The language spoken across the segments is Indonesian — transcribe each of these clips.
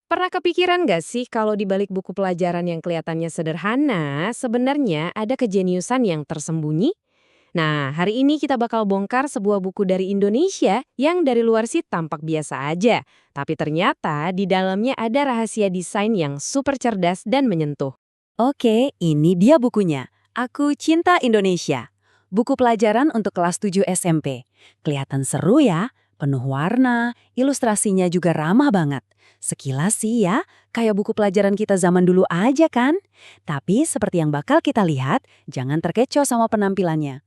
Pernah kepikiran nggak sih kalau di balik buku pelajaran yang kelihatannya sederhana, sebenarnya ada kejeniusan yang tersembunyi? Nah, hari ini kita bakal bongkar sebuah buku dari Indonesia yang dari luar sih tampak biasa aja. Tapi ternyata di dalamnya ada rahasia desain yang super cerdas dan menyentuh. Oke, ini dia bukunya. Aku Cinta Indonesia. Buku pelajaran untuk kelas 7 SMP. Kelihatan seru ya, penuh warna, ilustrasinya juga ramah banget. Sekilas sih ya, kayak buku pelajaran kita zaman dulu aja kan? Tapi seperti yang bakal kita lihat, jangan terkecoh sama penampilannya.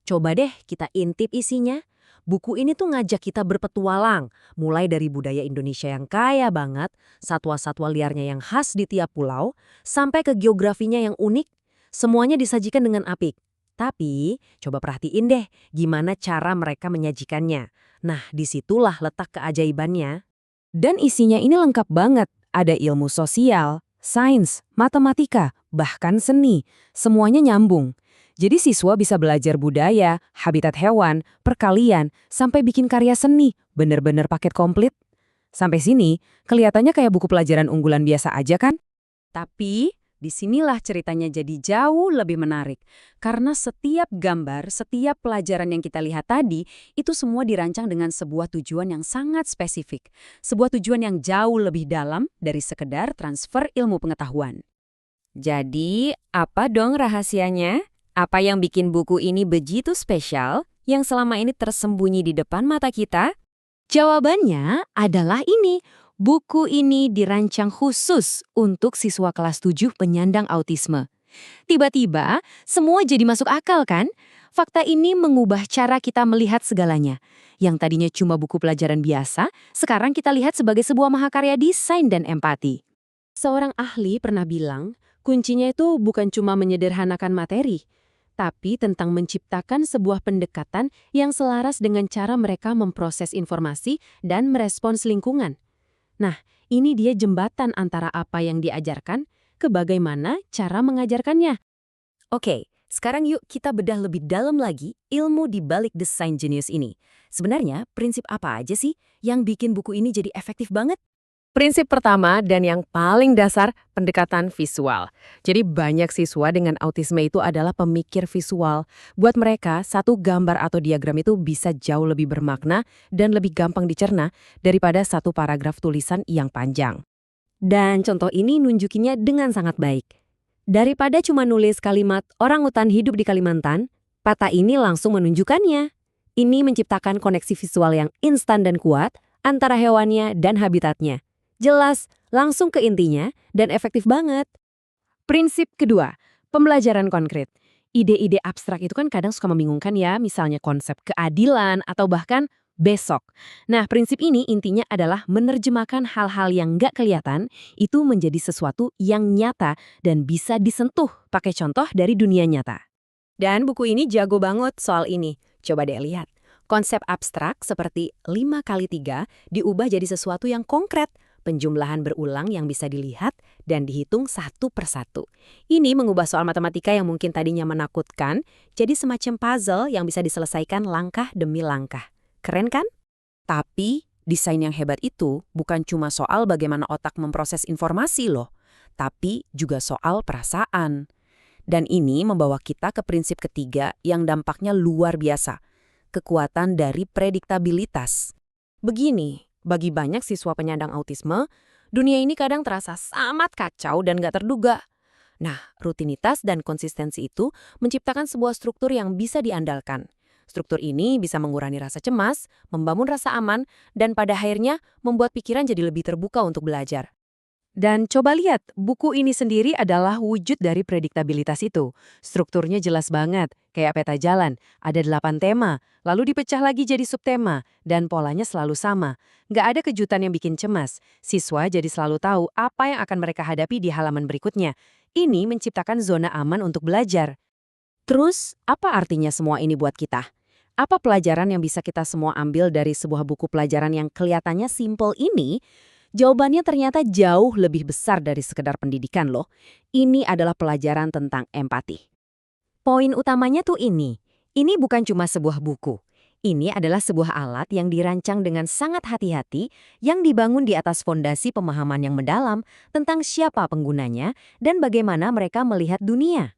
Coba deh kita intip isinya. Buku ini tuh ngajak kita berpetualang, mulai dari budaya Indonesia yang kaya banget, satwa-satwa liarnya yang khas di tiap pulau, sampai ke geografinya yang unik. Semuanya disajikan dengan apik. Tapi, coba perhatiin deh gimana cara mereka menyajikannya. Nah, disitulah letak keajaibannya. Dan isinya ini lengkap banget. Ada ilmu sosial, sains, matematika, bahkan seni. Semuanya nyambung. Jadi siswa bisa belajar budaya, habitat hewan, perkalian, sampai bikin karya seni. Bener-bener paket komplit. Sampai sini, kelihatannya kayak buku pelajaran unggulan biasa aja kan? Tapi, disinilah ceritanya jadi jauh lebih menarik. Karena setiap gambar, setiap pelajaran yang kita lihat tadi, itu semua dirancang dengan sebuah tujuan yang sangat spesifik. Sebuah tujuan yang jauh lebih dalam dari sekedar transfer ilmu pengetahuan. Jadi, apa dong rahasianya? Apa yang bikin buku ini begitu spesial yang selama ini tersembunyi di depan mata kita? Jawabannya adalah ini. Buku ini dirancang khusus untuk siswa kelas 7 penyandang autisme. Tiba-tiba, semua jadi masuk akal kan? Fakta ini mengubah cara kita melihat segalanya. Yang tadinya cuma buku pelajaran biasa, sekarang kita lihat sebagai sebuah mahakarya desain dan empati. Seorang ahli pernah bilang, kuncinya itu bukan cuma menyederhanakan materi, tapi tentang menciptakan sebuah pendekatan yang selaras dengan cara mereka memproses informasi dan merespons lingkungan. Nah, ini dia jembatan antara apa yang diajarkan ke bagaimana cara mengajarkannya. Oke, sekarang yuk kita bedah lebih dalam lagi ilmu di balik desain jenius ini. Sebenarnya, prinsip apa aja sih yang bikin buku ini jadi efektif banget? Prinsip pertama dan yang paling dasar, pendekatan visual. Jadi banyak siswa dengan autisme itu adalah pemikir visual. Buat mereka, satu gambar atau diagram itu bisa jauh lebih bermakna dan lebih gampang dicerna daripada satu paragraf tulisan yang panjang. Dan contoh ini nunjukinya dengan sangat baik. Daripada cuma nulis kalimat orang hutan hidup di Kalimantan, peta ini langsung menunjukkannya. Ini menciptakan koneksi visual yang instan dan kuat antara hewannya dan habitatnya. Jelas, langsung ke intinya, dan efektif banget. Prinsip kedua, pembelajaran konkret. Ide-ide abstrak itu kan kadang suka membingungkan ya, misalnya konsep keadilan atau bahkan besok. Nah, prinsip ini intinya adalah menerjemahkan hal-hal yang nggak kelihatan itu menjadi sesuatu yang nyata dan bisa disentuh pakai contoh dari dunia nyata. Dan buku ini jago banget soal ini. Coba deh lihat. Konsep abstrak seperti 5 kali 3 diubah jadi sesuatu yang konkret, penjumlahan berulang yang bisa dilihat dan dihitung satu persatu. Ini mengubah soal matematika yang mungkin tadinya menakutkan, jadi semacam puzzle yang bisa diselesaikan langkah demi langkah. Keren kan? Tapi, desain yang hebat itu bukan cuma soal bagaimana otak memproses informasi loh, tapi juga soal perasaan. Dan ini membawa kita ke prinsip ketiga yang dampaknya luar biasa, kekuatan dari prediktabilitas. Begini, bagi banyak siswa penyandang autisme, dunia ini kadang terasa sangat kacau dan gak terduga. Nah, rutinitas dan konsistensi itu menciptakan sebuah struktur yang bisa diandalkan. Struktur ini bisa mengurangi rasa cemas, membangun rasa aman, dan pada akhirnya membuat pikiran jadi lebih terbuka untuk belajar. Dan coba lihat, buku ini sendiri adalah wujud dari prediktabilitas itu. Strukturnya jelas banget, kayak peta jalan. Ada 8 tema, lalu dipecah lagi jadi subtema, dan polanya selalu sama. Nggak ada kejutan yang bikin cemas. Siswa jadi selalu tahu apa yang akan mereka hadapi di halaman berikutnya. Ini menciptakan zona aman untuk belajar. Terus, apa artinya semua ini buat kita? Apa pelajaran yang bisa kita semua ambil dari sebuah buku pelajaran yang kelihatannya simple ini? Jawabannya ternyata jauh lebih besar dari sekedar pendidikan loh. Ini adalah pelajaran tentang empati. Poin utamanya tuh ini bukan cuma sebuah buku. Ini adalah sebuah alat yang dirancang dengan sangat hati-hati, yang dibangun di atas fondasi pemahaman yang mendalam tentang siapa penggunanya dan bagaimana mereka melihat dunia.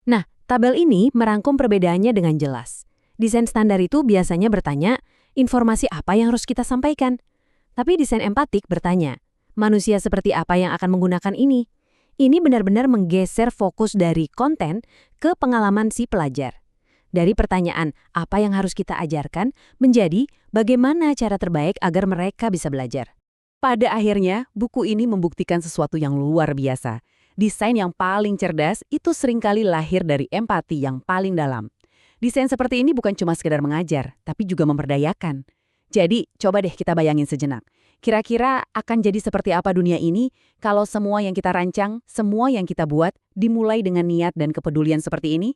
Nah, tabel ini merangkum perbedaannya dengan jelas. Desain standar itu biasanya bertanya, informasi apa yang harus kita sampaikan? Tapi desain empatik bertanya, manusia seperti apa yang akan menggunakan ini? Ini benar-benar menggeser fokus dari konten ke pengalaman si pelajar. Dari pertanyaan, apa yang harus kita ajarkan, menjadi bagaimana cara terbaik agar mereka bisa belajar. Pada akhirnya, buku ini membuktikan sesuatu yang luar biasa. Desain yang paling cerdas itu seringkali lahir dari empati yang paling dalam. Desain seperti ini bukan cuma sekedar mengajar, tapi juga memperdayakan. Jadi, coba deh kita bayangin sejenak. Kira-kira akan jadi seperti apa dunia ini kalau semua yang kita rancang, semua yang kita buat, dimulai dengan niat dan kepedulian seperti ini?